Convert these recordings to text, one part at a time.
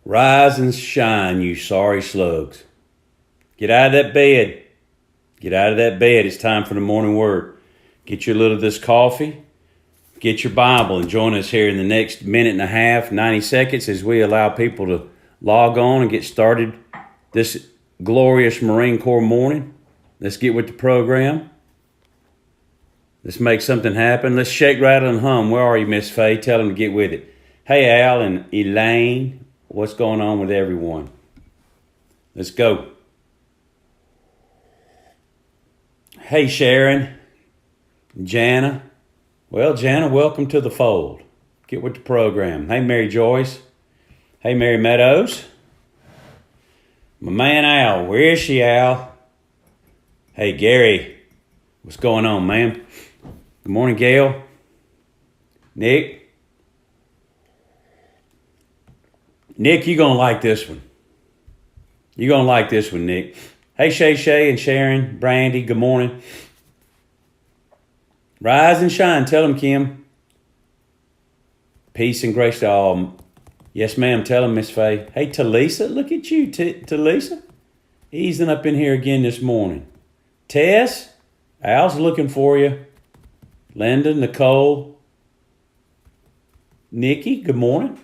Rise and shine, you sorry slugs. Get out of that bed. Get out of that bed. It's time for the morning word. Get your little of this coffee. Get your Bible and join us here in the next minute and a half, 90 seconds, as we allow people to log on and get started this glorious Marine Corps morning. Let's get with the program. Let's make something happen. Let's shake, rattle, and hum. Where are you, Miss Faye? Tell them to get with it. Hey, Al and Elaine. What's going on with everyone? Let's go. Hey, Sharon. Jana. Well, Jana, welcome to the fold. Get with the program. Hey, Mary Joyce. Hey, Mary Meadows. My man, Al. Where is she, Al? Hey, Gary. What's going on, man? Good morning, Gail. Nick. Nick, you're going to like this one. You're going to like this one, Nick. Hey, Shay and Sharon, Brandy, good morning. Rise and shine. Tell them, Kim. Peace and grace to all. Yes, ma'am. Tell them, Miss Faye. Hey, Talisa, look at you, Talisa. Easing up in here again this morning. Tess, Al's looking for you. Linda, Nicole, Nikki, good morning.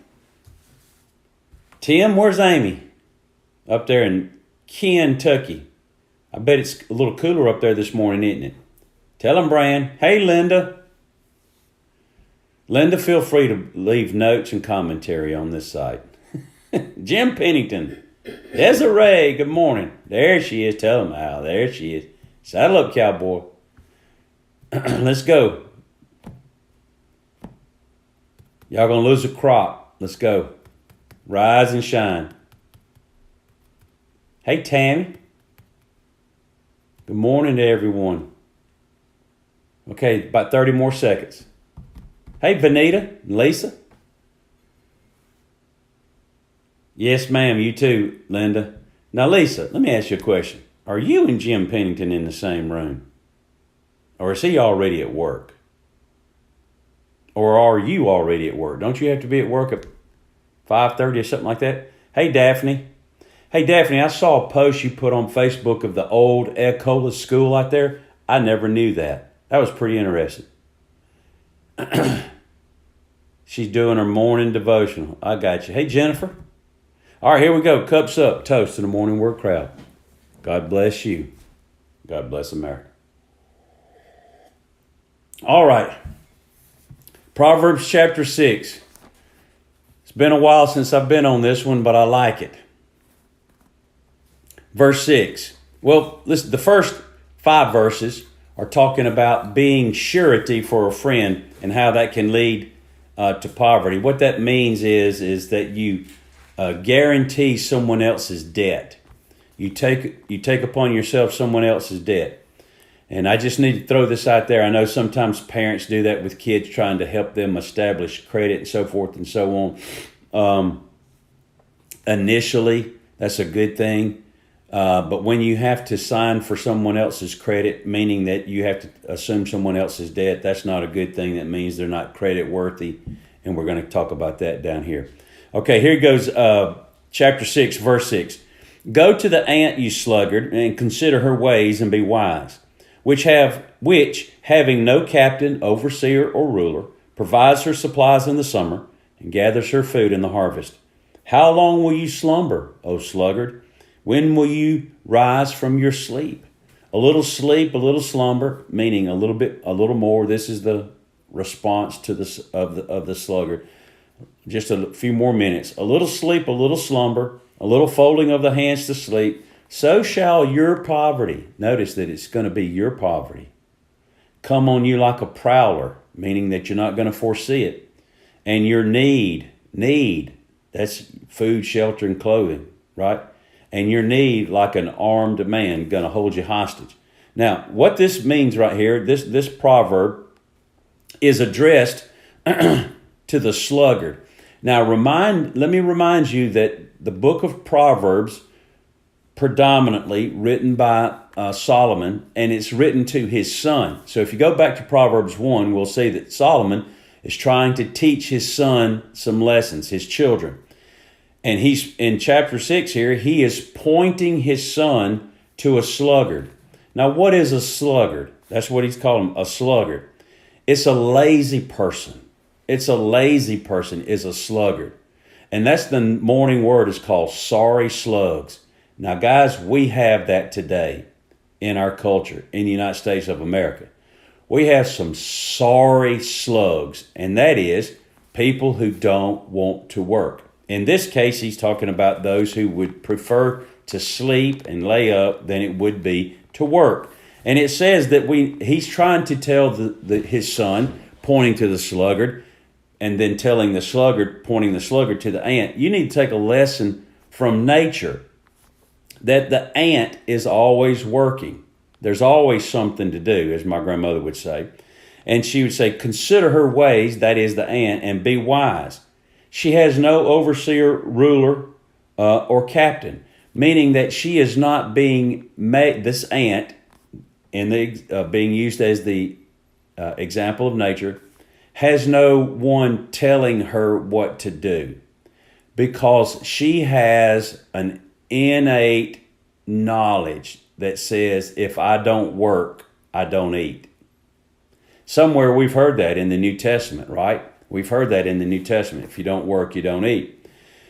Tim, where's Amy? Up there in Kentucky. I bet it's a little cooler up there this morning, isn't it? Tell them, Brian. Hey, Linda. Linda, feel free to leave notes and commentary on this site. Jim Pennington. Desiree, good morning. There she is. Tell them, Al. There she is. Saddle up, cowboy. Let's go. Y'all gonna lose a crop. Let's go. Rise and shine. Hey, Tammy. Good morning to everyone. Okay, about 30 more seconds. Hey, Vanita, Lisa. Yes, ma'am, you too, Linda. Now, Lisa, let me ask you a question. Are you and Jim Pennington in the same room? Or is he already at work? Or are you already at work? Don't you have to be at work at 5:30 or something like that? Hey, Daphne. Hey, Daphne, I saw a post you put on Facebook of the old Ecola school out there. I never knew that. That was pretty interesting. She's doing her morning devotional. I got you. Hey, Jennifer. All right, here we go. Cups up. Toast to the morning word crowd. God bless you. God bless America. All right. Proverbs chapter 6. It's been a while since I've been on this one, but I like it. Verse 6. Well, listen, the first 5 verses are talking about being surety for a friend and how that can lead to poverty. What that means is that you guarantee someone else's debt. You take upon yourself someone else's debt. And I just need to throw this out there. I know sometimes parents do that with kids, trying to help them establish credit and so forth and so on. Initially, that's a good thing. But when you have to sign for someone else's credit, meaning that you have to assume someone else's debt, that's not a good thing. That means they're not credit worthy. And we're going to talk about that down here. Okay, here goes chapter 6, verse 6. Go to the ant, you sluggard, and consider her ways and be wise, which having no captain, overseer, or ruler, provides her supplies in the summer and gathers her food in the harvest. How long will you slumber, O sluggard? When will you rise from your sleep? A little sleep, a little slumber, meaning a little more. This is the response to the sluggard. Just a few more minutes. A little sleep, a little slumber, a little folding of the hands to sleep. So shall your poverty, notice that it's going to be your poverty, come on you like a prowler, meaning that you're not going to foresee it. And your need, that's food, shelter, and clothing, right? And your need like an armed man going to hold you hostage. Now, what this means right here, this proverb is addressed to the sluggard. Now, let me remind you that the book of Proverbs, predominantly written by Solomon, and it's written to his son. So if you go back to Proverbs 1, we'll see that Solomon is trying to teach his son some lessons, his children. And he's in chapter 6 here, he is pointing his son to a sluggard. Now, what is a sluggard? That's what he's calling him, a sluggard. It's a lazy person. It's a lazy person is a sluggard. And that's the morning word is called sorry slugs. Now, guys, we have that today in our culture in the United States of America. We have some sorry slugs, and that is people who don't want to work. In this case, he's talking about those who would prefer to sleep and lay up than it would be to work. And it says that he's trying to tell his son, pointing to the sluggard, and then telling the sluggard, pointing the sluggard to the ant, you need to take a lesson from nature, that the ant is always working. There's always something to do, as my grandmother would say. And she would say, consider her ways, that is the ant, and be wise. She has no overseer, ruler, or captain, meaning that she is not being made, this ant, in the being used as the example of nature, has no one telling her what to do, because she has an innate knowledge that says, if I don't work, I don't eat. Somewhere we've heard that in the New Testament, right? We've heard that in the New Testament. If you don't work, you don't eat.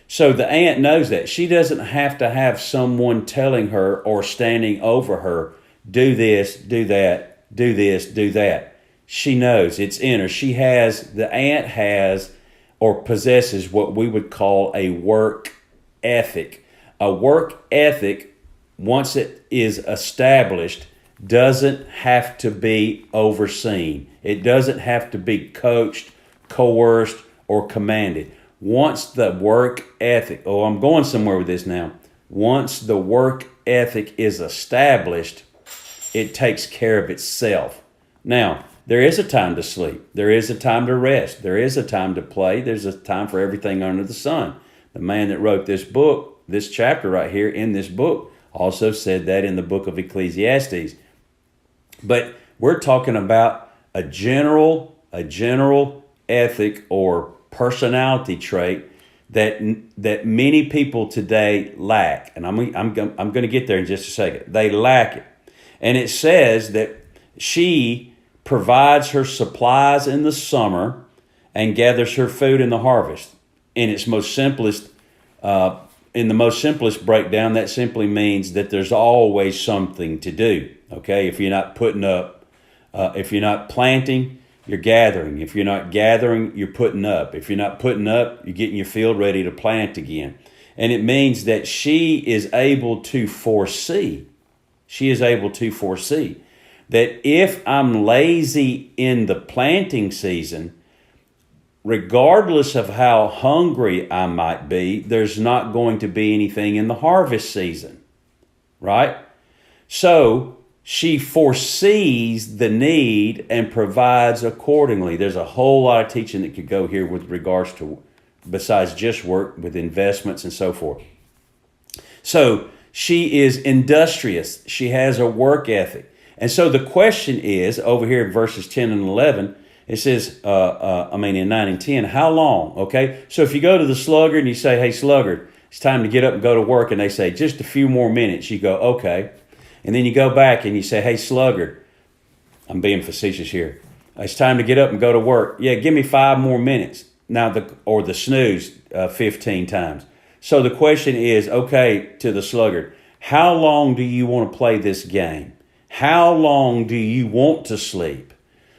So the ant knows that. She doesn't have to have someone telling her or standing over her, do this, do that, do this, do that. She knows, it's in her. The ant has or possesses what we would call a work ethic. A work ethic, once it is established, doesn't have to be overseen. It doesn't have to be coached, coerced, or commanded. Once the work ethic, I'm going somewhere with this now. Once the work ethic is established, it takes care of itself. Now, there is a time to sleep. There is a time to rest. There is a time to play. There's a time for everything under the sun. The man that wrote this book, this chapter right here in this book, also said that in the book of Ecclesiastes. But we're talking about a general ethic or personality trait that many people today lack. And I'm going to get there in just a second. They lack it. And it says that she provides her supplies in the summer and gathers her food in the harvest. In its most simplest, in the most simplest breakdown, that simply means that there's always something to do. Okay, if you're not putting up, if you're not planting, you're gathering. If you're not gathering, you're putting up. If you're not putting up, you're getting your field ready to plant again. And it means that she is able to foresee. She is able to foresee that if I'm lazy in the planting season, regardless of how hungry I might be, there's not going to be anything in the harvest season, right? So she foresees the need and provides accordingly. There's a whole lot of teaching that could go here with regards to, besides just work, with investments and so forth. So she is industrious. She has a work ethic. And so the question is, over here in verses 10 and 11, it says, in 9 and 10, how long? Okay, so if you go to the sluggard and you say, hey, sluggard, it's time to get up and go to work, and they say, just a few more minutes, you go, okay. And then you go back and you say, hey, sluggard, I'm being facetious here. It's time to get up and go to work. Yeah, give me 5 more minutes. Now, the snooze 15 times. So the question is, okay, to the sluggard, how long do you want to play this game? How long do you want to sleep?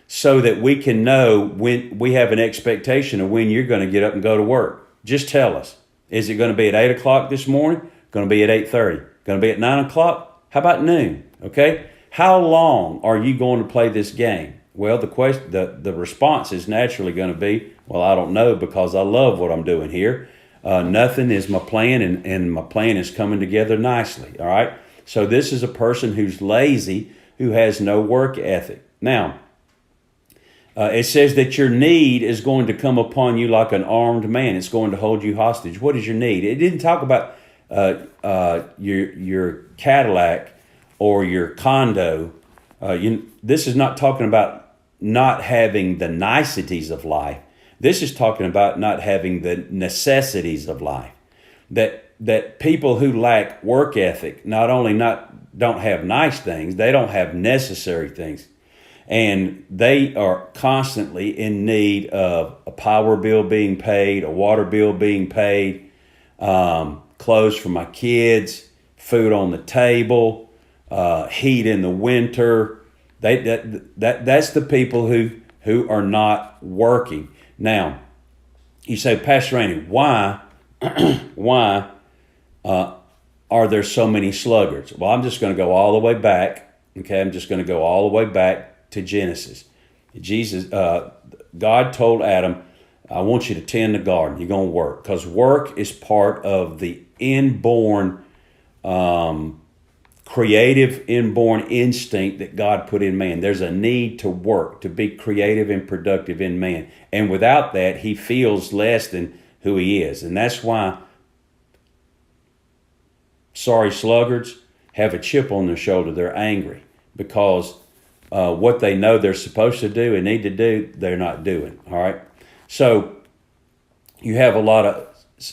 So that we can know when we have an expectation of when you're going to get up and go to work. Just tell us. Is it going to be at 8 o'clock this morning? Going to be at 8:30? Going to be at 9 o'clock? How about noon? Okay. How long are you going to play this game? Well, the response is naturally going to be, well, I don't know, because I love what I'm doing here. Nothing is my plan, and my plan is coming together nicely. All right. So this is a person who's lazy, who has no work ethic. Now, it says that your need is going to come upon you like an armed man. It's going to hold you hostage. What is your need? It didn't talk about your Cadillac or your condo. This is not talking about not having the niceties of life. This is talking about not having the necessities of life. that people who lack work ethic not only don't have nice things, they don't have necessary things. And they are constantly in need of a power bill being paid, a water bill being paid, clothes for my kids, food on the table, heat in the winter. That's the people who are not working. Now, you say, Pastor Randy, why are there so many sluggards? Well, I'm just going to go all the way back. Okay, I'm just going to go all the way back to Genesis. God told Adam, I want you to tend the garden. You're going to work, because work is part of the inborn, creative, inborn instinct that God put in man. There's a need to work, to be creative and productive in man. And without that, he feels less than who he is. And that's why sorry sluggards have a chip on their shoulder. They're angry because what they know they're supposed to do and need to do, they're not doing. All right. So you have a lot of,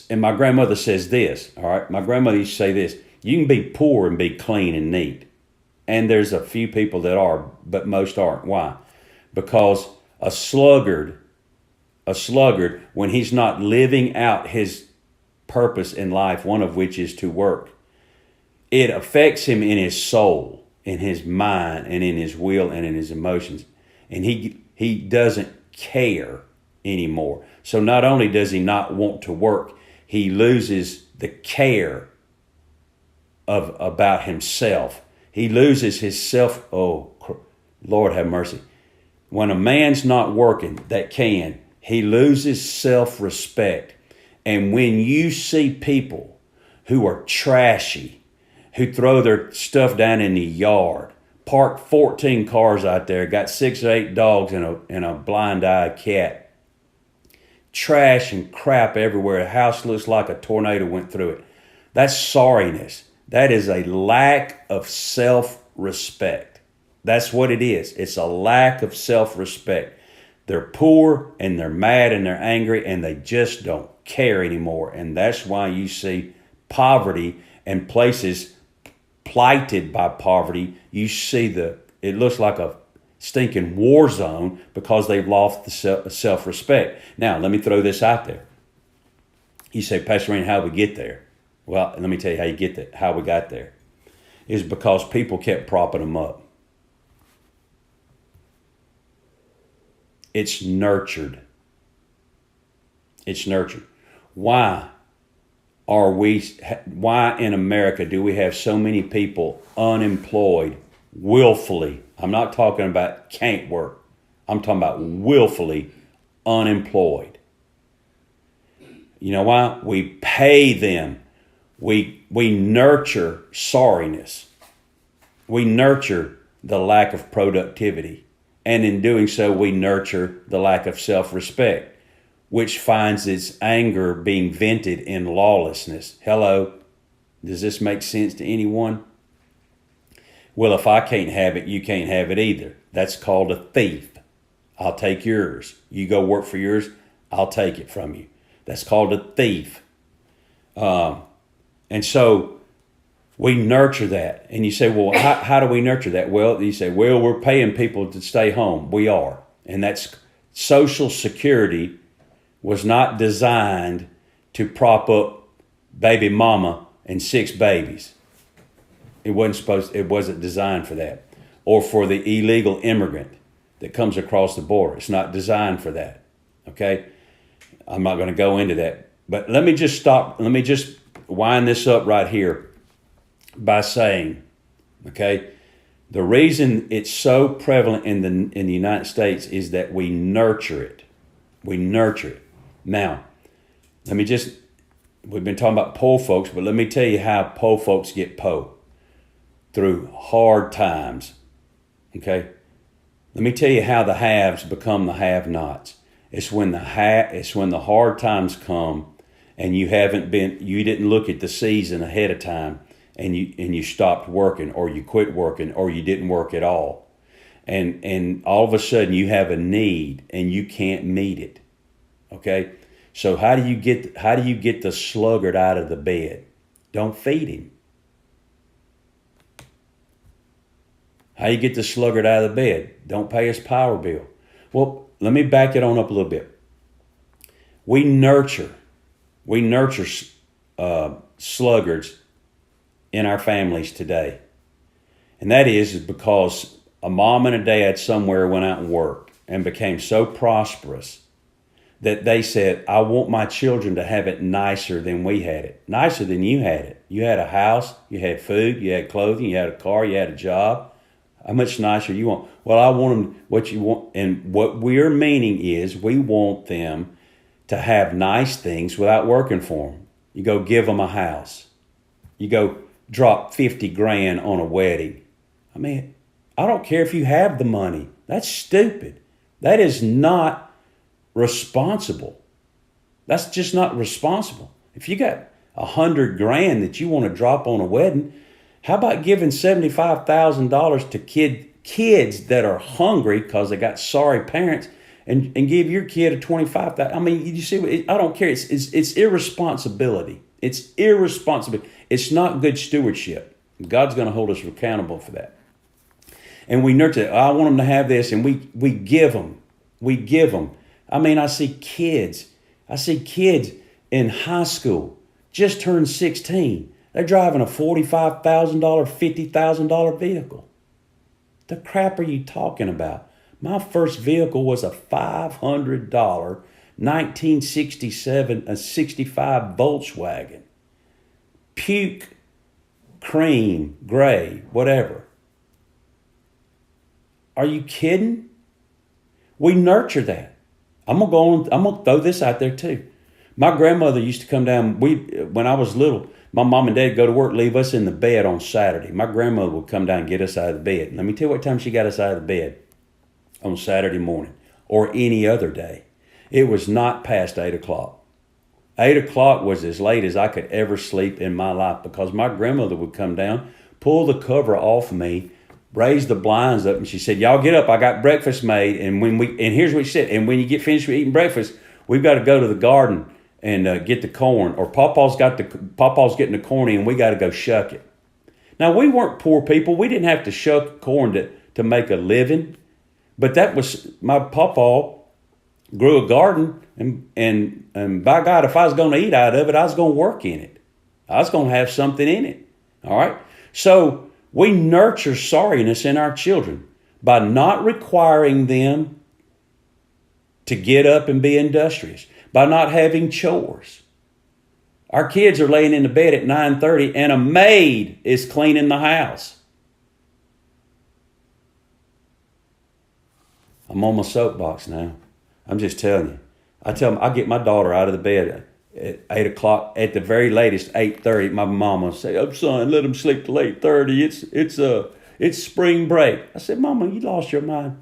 and my grandmother says this. All right. My grandmother used to say this: you can be poor and be clean and neat. And there's a few people that are, but most aren't. Why? Because a sluggard, when he's not living out his purpose in life, one of which is to work, it affects him in his soul, in his mind, and in his will, and in his emotions. And he doesn't care anymore. So not only does he not want to work, he loses the care about himself. He loses his self. Oh, Lord have mercy. When a man's not working, he loses self-respect. And when you see people who are trashy, who throw their stuff down in the yard, park 14 cars out there, got 6 or 8 dogs and a blind-eyed cat, trash and crap everywhere. The house looks like a tornado went through it. That's sorriness. That is a lack of self-respect. That's what it is. It's a lack of self-respect. They're poor and they're mad and they're angry and they just don't care anymore. And that's why you see poverty and places plighted by poverty. You see it looks like a stinking war zone because they've lost the self-respect. Now, let me throw this out there. You say, Pastor Randy, how did we get there? Well, let me tell you how you get there. How we got there is because people kept propping them up. It's nurtured. It's nurtured. Why in America do we have so many people unemployed willfully? I'm not talking about can't work. I'm talking about willfully unemployed. You know why? We pay them. We nurture sorriness. We nurture the lack of productivity. And in doing so, we nurture the lack of self-respect, which finds its anger being vented in lawlessness. Hello? Does this make sense to anyone? Well, if I can't have it, you can't have it either. That's called a thief. I'll take yours. You go work for yours, I'll take it from you. That's called a thief. And so we nurture that. And you say, well, how do we nurture that? Well, you say, well, we're paying people to stay home. We are. And that's Social Security was not designed to prop up baby mama and 6 babies. It wasn't designed for that. Or for the illegal immigrant that comes across the border. It's not designed for that. Okay? I'm not going to go into that. But let me just wind this up right here by saying, okay, the reason it's so prevalent in the United States is that we nurture it. We nurture it. Now, we've been talking about poor folks, but let me tell you how poor folks get poor. Through hard times. Okay? Let me tell you how the haves become the have-nots. It's when the hard times come and you didn't look at the season ahead of time and you stopped working, or you quit working, or you didn't work at all. And all of a sudden you have a need and you can't meet it. Okay? So how do you get the sluggard out of the bed? Don't feed him. How you get the sluggard out of the bed? Don't pay his power bill. Well, let me back it on up a little bit. We nurture sluggards in our families today. And that is because a mom and a dad somewhere went out and worked and became so prosperous that they said, I want my children to have it nicer than we had it, nicer than you had it. You had a house, you had food, you had clothing, you had a car, you had a job. How much nicer you want? Well, I want them what you want. And what we're meaning is we want them to have nice things without working for them. You go give them a house. You go drop 50 grand on a wedding. I mean, I don't care if you have the money. That's stupid. That is not responsible. That's just not responsible. If you got 100 grand that you want to drop on a wedding, how about giving $75,000 to kids that are hungry because they got sorry parents, and give your kid a $25,000? I mean, you see, I don't care. It's irresponsibility. It's irresponsibility. It's not good stewardship. God's going to hold us accountable for that. And we nurture it. I want them to have this, and we give them. We give them. I mean, I see kids in high school just turned 16. They're driving a $45,000, $50,000 vehicle. The crap are you talking about? My first vehicle was a $500 1967 a 65 Volkswagen. Puke, cream, gray, whatever. Are you kidding? We nurture that. I'm gonna throw this out there too. My grandmother used to come down. When I was little, my mom and dad would go to work, leave us in the bed on Saturday. My grandmother would come down and get us out of the bed. Let me tell you what time she got us out of the bed on Saturday morning or any other day. It was not past 8 o'clock. 8 o'clock was as late as I could ever sleep in my life, because my grandmother would come down, pull the cover off me, raise the blinds up, and she said, y'all get up, I got breakfast made. And here's what she said, and when you get finished with eating breakfast, we've got to go to the garden and get the corn, or Papa's getting the corn in, and we got to go shuck it. Now, we weren't poor people. We didn't have to shuck corn to make a living, but that was, my Papa grew a garden, and by God, if I was going to eat out of it, I was going to work in it. I was going to have something in it. All right? So we nurture sorriness in our children by not requiring them to get up and be industrious, by not having chores. Our kids are laying in the bed at 9:30 and a maid is cleaning the house. I'm on my soapbox now. I'm just telling you. I tell them, I get my daughter out of the bed at 8 o'clock, at the very latest 8:30. My mama will say, "Oh, son, let them sleep till 8:30. It's spring break." I said, "Mama, you lost your mind.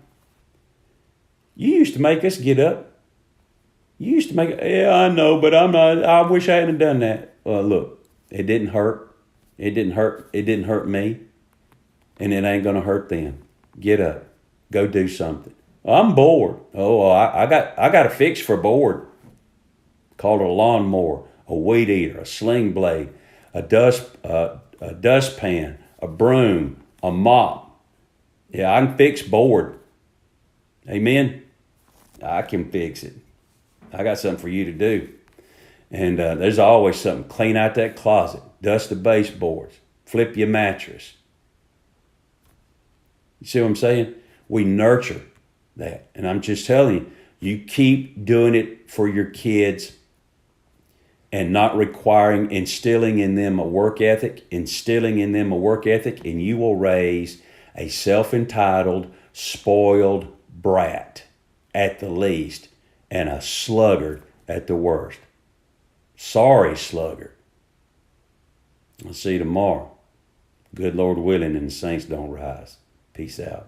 You used to make us get up. You used to make, yeah, I know, but I'm not, I wish I hadn't done that." Well, look, it didn't hurt. It didn't hurt. It didn't hurt me. And it ain't going to hurt them. Get up. Go do something. I'm bored. Oh, I got a fix for bored. Called a lawnmower, a weed eater, a sling blade, a dustpan, a broom, a mop. Yeah, I can fix bored. Amen? I can fix it. I got something for you to do. And there's always something. Clean out that closet. Dust the baseboards. Flip your mattress. You see what I'm saying? We nurture that. And I'm just telling you, you keep doing it for your kids and not instilling in them a work ethic, and you will raise a self-entitled, spoiled brat at the least, and a sluggard at the worst. Sorry, sluggard. I'll see you tomorrow. Good Lord willing, and the saints don't rise. Peace out.